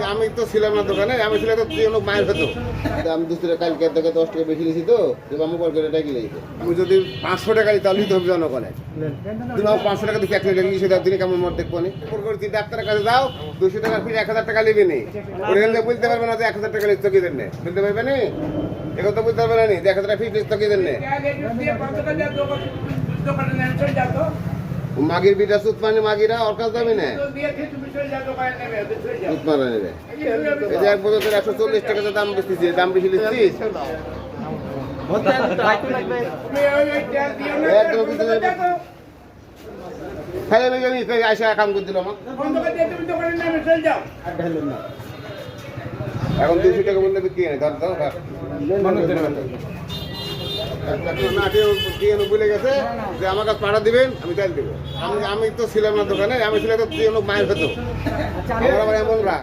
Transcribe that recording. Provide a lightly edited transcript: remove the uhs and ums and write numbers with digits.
আমি তো ছিলাম না দোকানে, আমি ছিলাম তো তুই লোক মায়ের খেতো। আমি দুপুরে কালকে থেকে 10 টাকা বেশি নিয়েছি তো আমি কল করে টাকা দিয়েছি। আমি যদি 500 টাকা দিই তাহলে তো হবে জনগণের। তুমি 500 টাকা দিয়ে 1 টাকা নিয়ে সেটা দিনে কেমন মত দেখবো নি। ডাক্তারের কাছে যাও 200 টাকার ফিরে 1000 টাকা নিবি নি। ওখানে বলতে পারবে না যে 1000 টাকা লিখতে কি দেন না, বলতে পারবে না। এখন তো বলতে পারবে না নি 1000 টাকা ফিরে লিখতে কি দেন না। মাগির বিটা সুত মানে মাগিরা ওর কাছে যাবে না, সুত মানে নেবে। এই যে এক বছর 140 টাকা দাম বেশি, দাম বেশি লিখছিস। আইসা কাম করে দিল আমার। এখন 200 টাকা বললে বিক্রি নেই, ধর দাও বলে গেছে যে আমার কাছে পাঠা দিবেন, আমি চাল দেবো। আমি তো ছিলাম না দোকানে, আমি ছিলাম তো তুই মায়ের খেতো। আমার এমন রাগ।